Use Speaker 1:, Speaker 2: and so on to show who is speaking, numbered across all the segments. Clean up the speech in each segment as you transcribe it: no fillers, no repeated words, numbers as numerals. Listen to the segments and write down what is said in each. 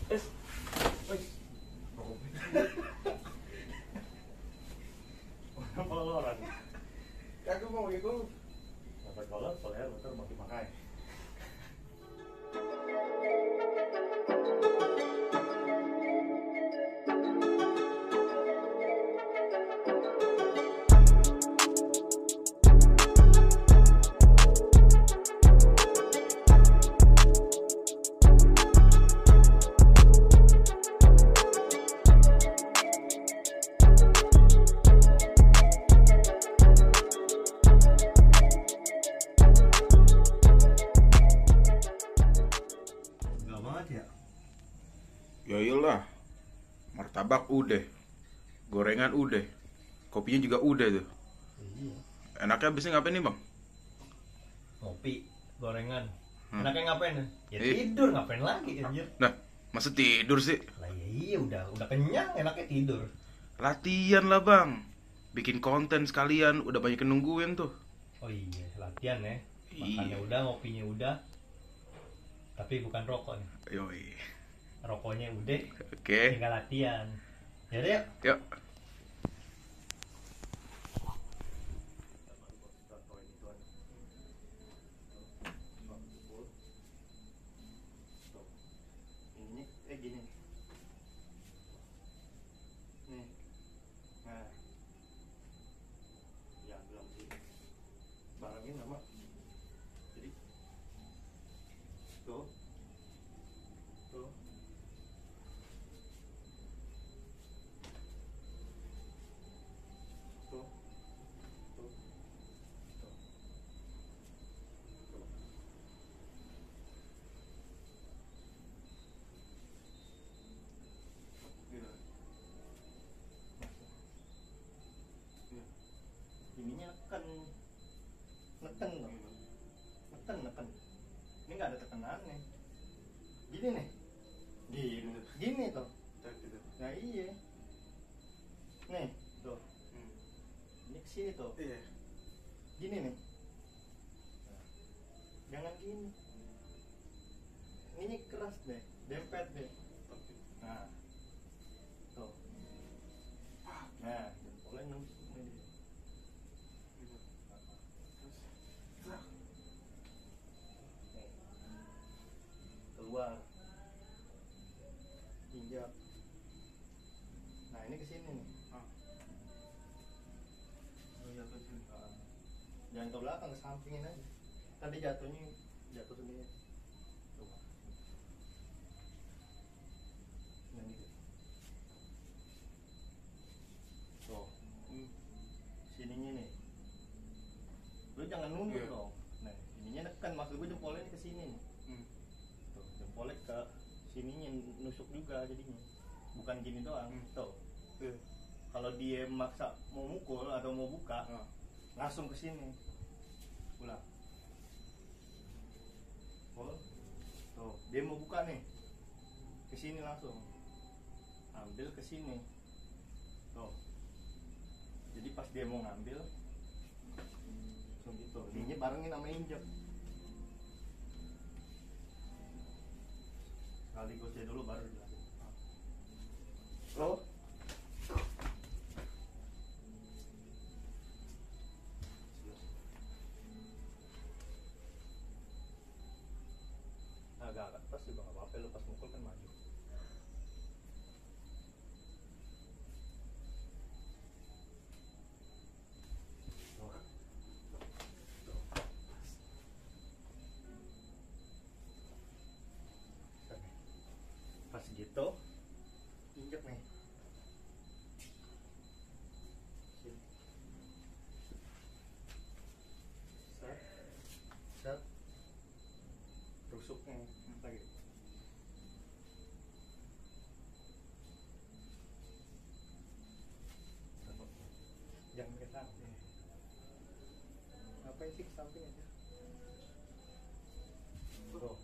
Speaker 1: Es. Wih. Poloran.
Speaker 2: Aku mau itu.
Speaker 1: Dapat kolor, soalnya motor mau dipakai.
Speaker 2: Ya iyalah, martabak udah, gorengan udah, kopinya juga udah tuh.
Speaker 1: Iya.
Speaker 2: Enaknya abisnya ngapain nih bang?
Speaker 1: Kopi, gorengan. Enaknya ngapain? Ya
Speaker 2: Ih.
Speaker 1: tidur, ngapain lagi anjir?
Speaker 2: Nah, masa tidur sih?
Speaker 1: Lah ya iya udah kenyang, enaknya tidur.
Speaker 2: Latihan lah bang, bikin konten sekalian, udah banyak yang nungguin tuh.
Speaker 1: Oh iya, latihan ya.
Speaker 2: Iya.
Speaker 1: Makannya udah, ngopinya udah. Tapi bukan rokok nih.
Speaker 2: Yoi.
Speaker 1: Rokoknya udah,
Speaker 2: Oke,
Speaker 1: tinggal latihan. Yaudah yuk.
Speaker 2: yuk.
Speaker 1: Ini gini. Nih. Nah. Ya belum sih. Barangin sama. Jadi tuh. Tuh. Tuh. Tuh. Tuh. Tuh. Gitu. Ininya neken dong, neken. Ini nggak ada tekanan nih. Gini nih, gini tuh. Nah iya, nih tuh. Ini kesini tuh.
Speaker 2: Iya.
Speaker 1: Gini nih. Nah, jangan gini. Ini keras deh, dempet deh. Nah, tuh. Nah, jempolnya nembus nih. Keluar, injak. Nah ini kesini nih. Jangan ke belakang, ke sampingin aja. Tadi jatuh sendiri. Tuh. Nah, ini. Tuh. Sininya nih. Lu jangan nunduk dong. Nah, ininya neken, maksud gue jempolnya ini ke sini nih. Tuh, jempolnya ke sininya nusuk juga jadinya. Bukan gini doang. Tuh. Kalau dia maksa mau mukul atau mau buka, langsung ke sini. Ulang. Tuh, dia mau buka nih. Ke sini langsung. Ambil ke sini. Tuh. Jadi pas dia mau ngambil langsung gitu. Ininya barengin sama injek. Sekali gosnya dulu baru jelasin. Lo agak pas juga nggak apa-apa, lu pas mukul kan maju. Pas gitu injek nih. Sini. Set. Set. Rusuknya lagi. Jangan ke samping. Ngapain sih ke samping aja? Tuh.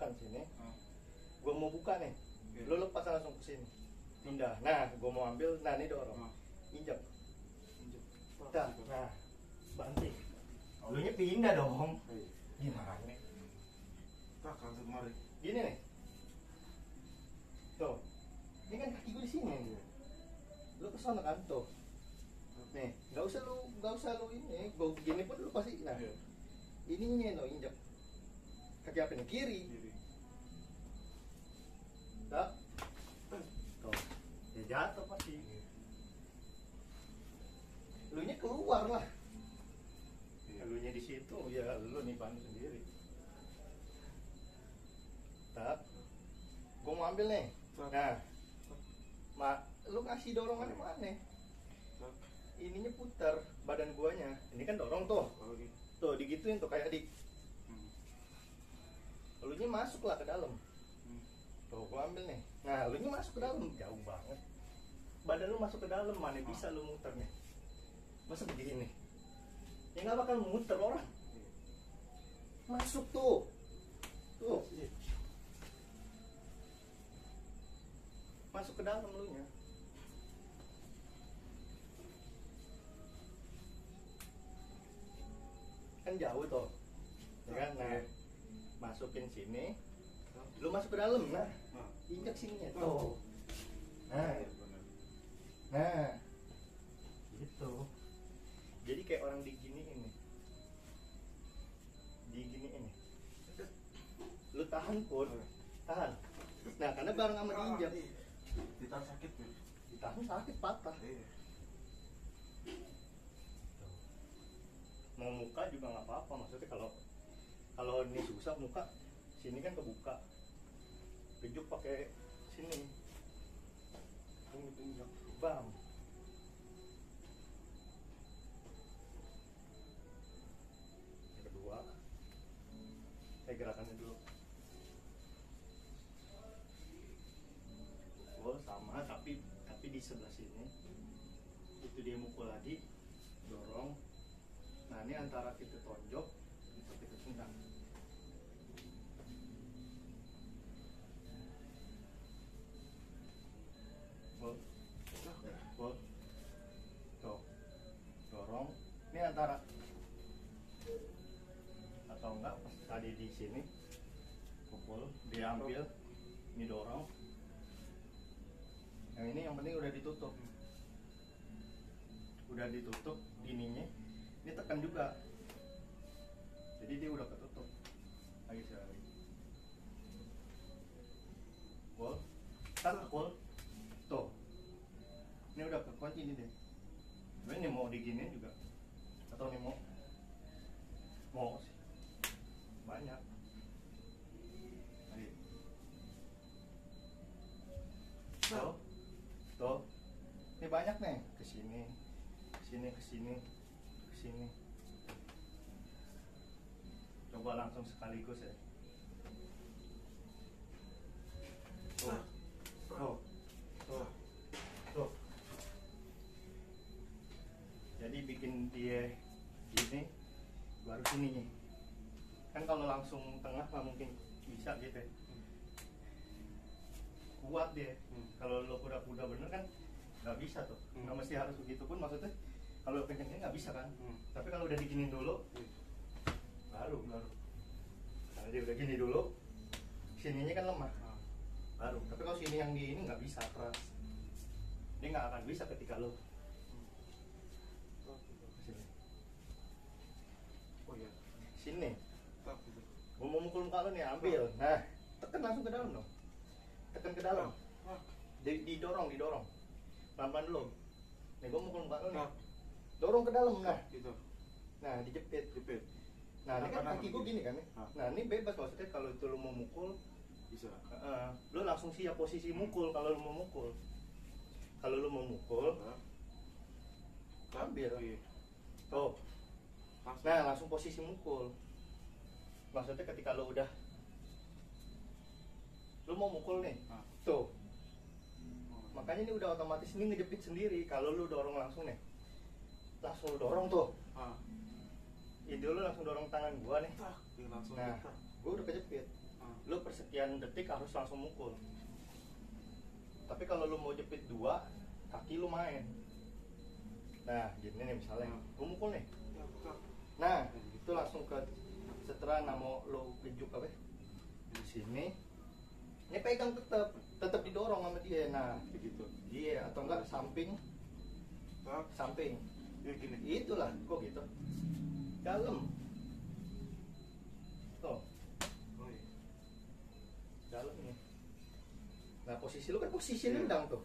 Speaker 1: tekan sini,
Speaker 2: Ah.
Speaker 1: gue mau buka nih,
Speaker 2: Iya.
Speaker 1: lu lepas langsung ke sini, pindah. Nah, gue mau ambil, nah ini dorong,
Speaker 2: Ah.
Speaker 1: injak,
Speaker 2: Injek.
Speaker 1: dah, nah, banting. Lu nya pindah dong,
Speaker 2: Iya.
Speaker 1: gimana nih?
Speaker 2: Tak langsung kemari.
Speaker 1: Gini nih, tuh, ini kan kaki gue di sini,
Speaker 2: Iya.
Speaker 1: lu kesana kan tuh, nih, nggak usah lu ini, gue begini pun lu pasti, nah,
Speaker 2: Iya.
Speaker 1: ininya lo injak, kaki apa nih kiri,
Speaker 2: Kiri.
Speaker 1: tak, tuh, ya jatuh pasti.
Speaker 2: Iya.
Speaker 1: Lu nya keluar lah.
Speaker 2: Iya.
Speaker 1: Lu nya di situ, ya lu nih ban sendiri. Tak, gua mau ambil nih.
Speaker 2: Tak.
Speaker 1: Nah, lu kasih dorongan mana?
Speaker 2: Tak.
Speaker 1: Ininya putar badan guanya. Ini kan dorong tuh.
Speaker 2: Kalau gitu.
Speaker 1: Tuh digituin tuh kayak di.
Speaker 2: Hmm.
Speaker 1: Lu nya masuk lah ke dalam.
Speaker 2: Hmm.
Speaker 1: Tuh gua ambil nih. Nah, lu nya masuk ke dalam, jauh banget. Badan lu masuk ke dalam, mana bisa lu muternya? Masa begini? Ya nggak bakal muter orang.
Speaker 2: Iya.
Speaker 1: Masuk tuh. Tuh. Masuk ke dalam lu nya. Kan jauh tuh. Ya kan? Nah,
Speaker 2: Iya.
Speaker 1: masukin sini. Lu masuk ke dalam, nah.
Speaker 2: Nah.
Speaker 1: Injak sininya tuh. Nah,
Speaker 2: Iya, benar.
Speaker 1: nah. Gitu. Jadi kayak orang diginiin nih. Diginiin nih. Lu tahan pun, tahan. Nah, karena bareng sama diinjak.
Speaker 2: Ditahan sakit tuh.
Speaker 1: Ditahan sakit patah.
Speaker 2: Iya.
Speaker 1: Mau muka juga nggak apa-apa, maksudnya kalau ini susah muka sini kan kebuka, gejuk pakai sini, tunjuk bam. Yang kedua, gerakannya dulu, pukul sama tapi di sebelah sini, itu dia mukul lagi, dorong. Nah ini antara kita tonjok atau kita tendang. Pukul, pukul, tuh, dorong. Ini antara atau enggak pas tadi di sini, pukul, dia ambil, ini dorong. Yang ini yang penting udah ditutup, ininya. Ini tekan juga, jadi dia udah ketutup. Lagi sekali, pukul, kan pukul, tuh, ini udah kekunci ini deh. Ini mau diginiin juga, atau ini mau sih, banyak. Lagi, tuh, ini banyak nih, kesini, kesini, kesini. Sini. Coba langsung sekaligus ya. Tuh. Tuh. Tuh. Tuh. Jadi bikin dia gini baru sininya. Kan kalau langsung tengah nggak mungkin bisa gitu ya. Kuat dia. Kalau lo kuda-kuda bener kan nggak bisa tuh. Nggak mesti harus begitu pun, maksudnya kalau kencengnya nggak bisa kan. Tapi kalau udah diginin dulu, baru. Karena dia udah gini dulu, sininya kan lemah, baru. Tapi kalau sini yang di ini nggak bisa keras, dia nggak akan bisa ketika lo sini.
Speaker 2: Oh iya.
Speaker 1: Sini,
Speaker 2: Tak gitu.
Speaker 1: gue mau mukul muka lo nih, ambil. Nah, tekan langsung ke dalam dong, tekan ke dalam, didorong, pelan-pelan dulu. Nih gue mukul muka lo nih. Dorong ke dalam, nah,
Speaker 2: Gitu.
Speaker 1: nah dijepit.
Speaker 2: Jepit.
Speaker 1: Nah ini kan
Speaker 2: Kanan,
Speaker 1: kaki gue gini kan nih.
Speaker 2: Ah.
Speaker 1: Nah ini bebas, maksudnya kalau itu lo mau mukul,
Speaker 2: Bisa.
Speaker 1: lo langsung siap posisi mukul. Kalau lo mau mukul, ambil.
Speaker 2: Iya.
Speaker 1: Tuh.
Speaker 2: Langsung.
Speaker 1: Nah langsung posisi mukul. Maksudnya ketika lo udah, lo mau mukul nih,
Speaker 2: Ah.
Speaker 1: tuh.
Speaker 2: Oh.
Speaker 1: Makanya ini udah otomatis ini ngejepit sendiri. Kalau lo dorong langsung nih, langsung lo dorong tuh.
Speaker 2: Ah.
Speaker 1: Ide lo langsung dorong tangan gua nih.
Speaker 2: Tak. Dia langsung.
Speaker 1: Nah,
Speaker 2: tak.
Speaker 1: gua udah kejepit.
Speaker 2: Ah.
Speaker 1: Lo sekian detik harus langsung mukul. Tapi kalau lu mau jepit 2, kaki lu main. Nah, gini nih misalnya, lu mukul nih. Nah, itu langsung ke setelah mau lu gejuk apa? Di sini. Ini pegang tetap didorong sama dia. Nah,
Speaker 3: begitu.
Speaker 1: iya atau enggak samping. Samping.
Speaker 3: Ya gini.
Speaker 1: Itulah, kok gitu. Dalam. Tuh,
Speaker 3: Oh iya.
Speaker 1: dalam nih. Nah, posisi lu kan posisi nendang tuh.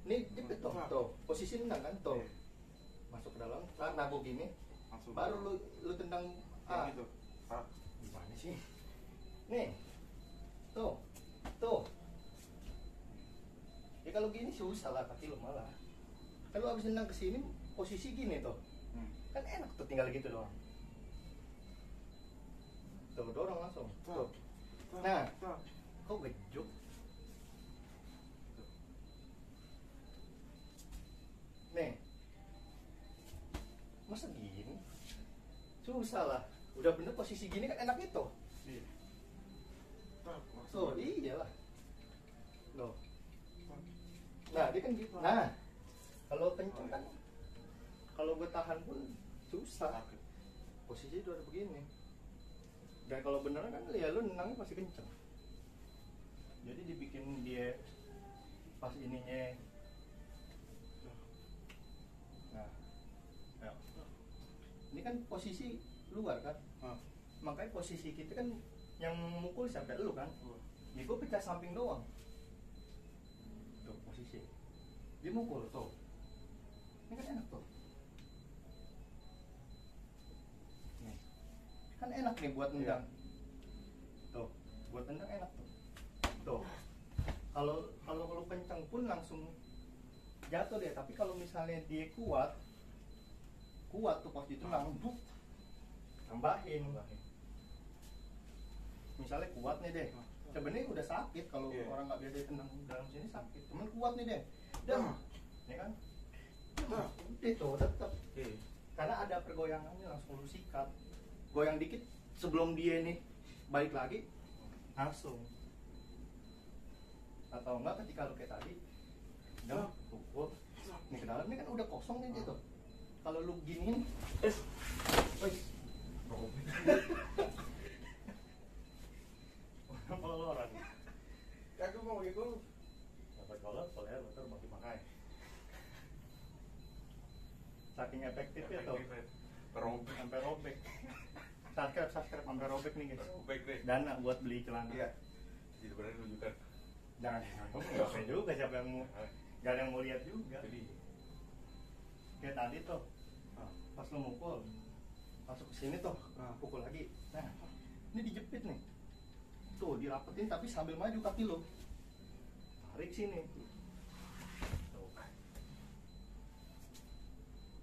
Speaker 1: Ini jepit tuh, posisi nendang kan tuh.
Speaker 3: Iya.
Speaker 1: Masuk ke dalam, nabuk gini,
Speaker 3: Langsung.
Speaker 1: baru lu tendang
Speaker 3: gitu. Ah.
Speaker 1: gimana sih? Nih. Tuh. Ya kalau gini susah lah kaki lu malah. Kalau habis nendang ke sini posisi gini tuh. Kan enak tuh tinggal gitu doang. Tuh dorong langsung. Tuh. Nah, kok gejuk? Nih. Masa gini? Susah lah. Udah bener posisi gini kan enak itu.
Speaker 3: Iya.
Speaker 1: Tuh, iyalah. Loh. Nah, dia kan gitu. Nah, kalau kenceng kan kalau gue tahan pun susah. Posisi udah begini. Dan kalau beneran kan ya lu nendangnya pasti kenceng. Jadi dibikin dia pas ininya. Nah, ya. Ini kan posisi luar kan. Makanya posisi kita kan yang mukul siapa lu kan. Ya gue pecah samping doang. Tuh posisi. Dia mukul tuh. Ini kan enak tuh. Nih. Kan enak nih buat nendang. Tuh, buat nendang enak tuh. Tuh. Kalau lu kencang pun langsung jatuh deh, tapi kalau misalnya dia kuat tuh pas ditendang, tambahin. Misalnya kuat nih deh. Sebenarnya udah sakit kalau orang nggak biasa tendang dalam sini sakit. Cuman kuat nih deh. Dan ya kan? Udah tuh tetap. Karena ada pergoyangannya langsung lu sikat. Goyang dikit sebelum dia nih balik lagi langsung. Atau enggak ketika lu kayak tadi pukul nih ke dalam, ini kan udah kosong nih gitu. Kalau lu giniin orang
Speaker 3: Aku mau ikut.
Speaker 1: dapat kolot soalnya motor makin pakai. Saking efektifnya tuh
Speaker 3: Robek.
Speaker 1: sampai robek. Subscribe sampai robek nih guys.
Speaker 3: Robek deh.
Speaker 1: Dana buat beli celana.
Speaker 3: Iya. Jadi berani tunjukkan.
Speaker 1: Jangan nggak usah juga, siapa yang mau, gak ada yang mau lihat juga.
Speaker 3: Jadi
Speaker 1: Kayak tadi tuh pas lu mukul masuk ke sini tuh pukul lagi. Nah ini dijepit nih tuh, dirapetin tapi sambil maju kaki lu, tarik sini tuh.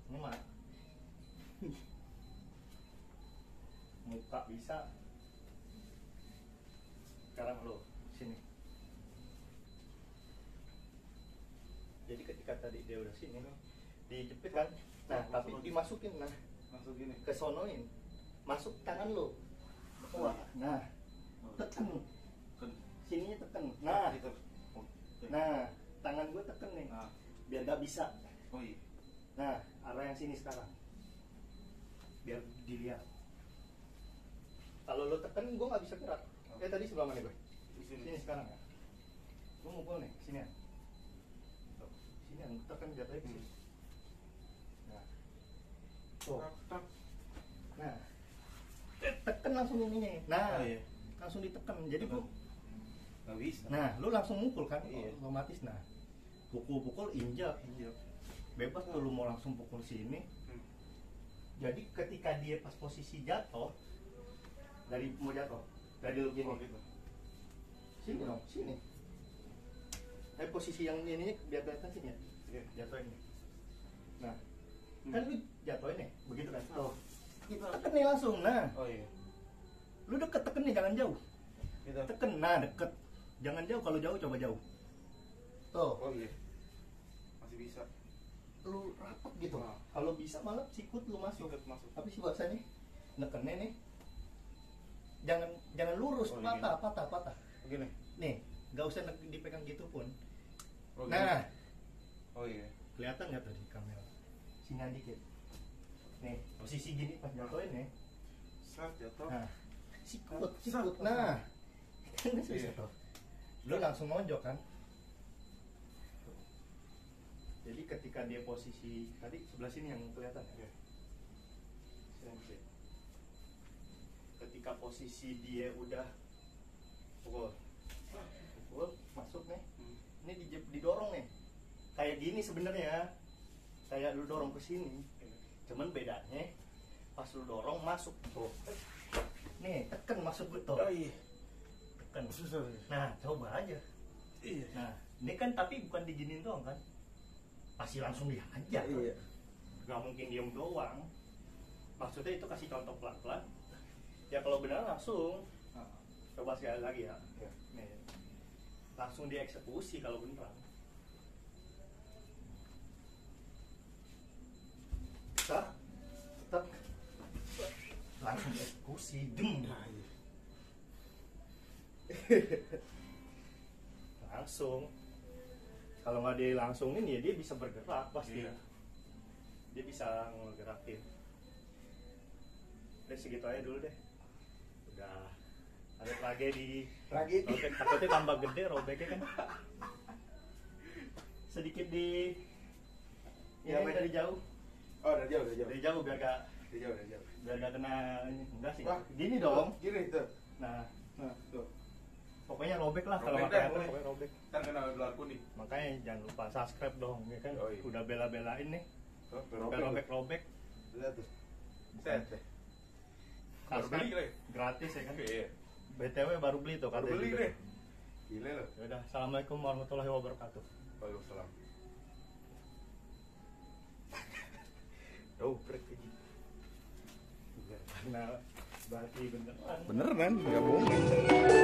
Speaker 1: Ini mah muka bisa. Sekarang lu sini. Jadi ketika tadi dia udah sini dijepit kan, nah tapi dimasukin, nah
Speaker 3: masuk gini.
Speaker 1: kesonoin, masuk tangan lu. Wah, nah tekan, sininya tekan, nah
Speaker 3: Gitu.
Speaker 1: nah tangan gue tekan nih, biar gak bisa.
Speaker 3: Oh iya.
Speaker 1: Nah arah yang sini sekarang, biar dilihat. Kalau lu tekan gue nggak bisa gerak. Tadi sebelah mana gue?
Speaker 3: Di sini.
Speaker 1: Sini sekarang ya. Gue mukul nih, sini ya. Tuh, sini yang tekan jatuhnya ke sini. Nah, tuh.
Speaker 3: Tak.
Speaker 1: Nah, tekan langsung ininya. Nah,
Speaker 3: Oh, iya.
Speaker 1: langsung ditekan. Jadi bu,
Speaker 3: Nggak bisa.
Speaker 1: nah, lu langsung mukul kan?
Speaker 3: Iya.
Speaker 1: Otomatis. Nah, pukul-pukul injak. Bebas tuh lu mau langsung pukul sini. Jadi ketika dia pas posisi jatuh, dari mau jatuh, dari lu gini.
Speaker 3: Oh, gitu.
Speaker 1: Sini dong, sini. Posisi yang ini biar kelihatan sini ya.
Speaker 3: Iya.
Speaker 1: Jatuh ini. Nah, kan lu jatuh ini, begitu kan? Tuh. Tekan nih langsung. Nah,
Speaker 3: Oh iya.
Speaker 1: lu deket tekan nih, jangan jauh.
Speaker 3: Gitu.
Speaker 1: Tekan, nah deket. Jangan jauh, kalau jauh coba jauh. Tuh,
Speaker 3: Oh iya. Masih bisa.
Speaker 1: lu rapat gitu.
Speaker 3: Nah.
Speaker 1: Kalau bisa malah sikut lu masuk.
Speaker 3: Sikut masuk.
Speaker 1: Tapi si bahasanya nekennya nih. Jangan lurus,
Speaker 3: Oh,
Speaker 1: patah.
Speaker 3: Gini.
Speaker 1: Nih, nggak usah dipegang gitu pun.
Speaker 3: Oh, gini.
Speaker 1: Nah,
Speaker 3: Oh iya.
Speaker 1: kelihatan nggak tuh di kamera? Sini dikit. Nih, posisi gini pas jatuhin nih.
Speaker 3: Set jatuh.
Speaker 1: Nah, sikut. Nah, kan bisa
Speaker 3: Iya.
Speaker 1: tuh. Lu langsung nonjok kan? Jadi ketika dia posisi tadi sebelah sini yang kelihatan ya.
Speaker 3: Iya.
Speaker 1: Sini. Ketika posisi dia udah pukul masuk nih, ini didorong nih. Kayak gini sebenarnya. Kayak lu dorong ke sini. Cuman bedanya pas lu dorong masuk tuh. Nih, tekan masuk tuh.
Speaker 3: Oh iya.
Speaker 1: Tekan.
Speaker 3: Susah.
Speaker 1: Nah, coba aja.
Speaker 3: Iya.
Speaker 1: Nah, ini kan tapi bukan diginin doang kan? Pasti langsung dihajar.
Speaker 3: Iya.
Speaker 1: Gak mungkin diem doang. Maksudnya itu kasih contoh pelan-pelan. Ya kalau benar langsung. Coba sekali lagi ya.
Speaker 3: Iya.
Speaker 1: Nih. Langsung dieksekusi kalau beneran. Tetap. Langsung dieksekusi. Dem.
Speaker 3: Nah, iya.
Speaker 1: Langsung. Kalau nggak dia langsungin ya dia bisa bergerak pasti.
Speaker 3: Iya.
Speaker 1: Dia bisa ngegerakin. Udah segitu aja dulu deh. Udah ada tragedi. Robek, takutnya tambah gede robeknya kan. Sedikit di
Speaker 3: Iya,
Speaker 1: ini dari jauh.
Speaker 3: Oh, udah jauh.
Speaker 1: Dari jauh biar gak kena ini. Enggak sih.
Speaker 3: Wah,
Speaker 1: Gini dong.
Speaker 3: Gini tuh.
Speaker 1: Nah,
Speaker 3: Nah, tuh.
Speaker 1: pokoknya robek lah kalau
Speaker 3: Robek
Speaker 1: nggak
Speaker 3: dah,
Speaker 1: kelihatan
Speaker 3: boleh.
Speaker 1: pokoknya robek.
Speaker 3: Ntar kena berlaku nih.
Speaker 1: Makanya jangan lupa subscribe dong, ya kan?
Speaker 3: Oh, iya.
Speaker 1: Udah bela-belain nih.
Speaker 3: Tuh,
Speaker 1: Sampai robek-robek.
Speaker 3: Lihat tuh. Set deh. Baru
Speaker 1: Subscribe
Speaker 3: beli, Le.
Speaker 1: gratis ya kan?
Speaker 3: Iya.
Speaker 1: BTW baru beli tuh
Speaker 3: Baru
Speaker 1: katanya
Speaker 3: beli
Speaker 1: juga.
Speaker 3: deh. Gila lo.
Speaker 1: Yaudah, assalamualaikum warahmatullahi wabarakatuh.
Speaker 3: Waalaikumsalam.
Speaker 1: Dobrek aja. Karena berarti beneran.
Speaker 2: Bener kan? Nggak bohong.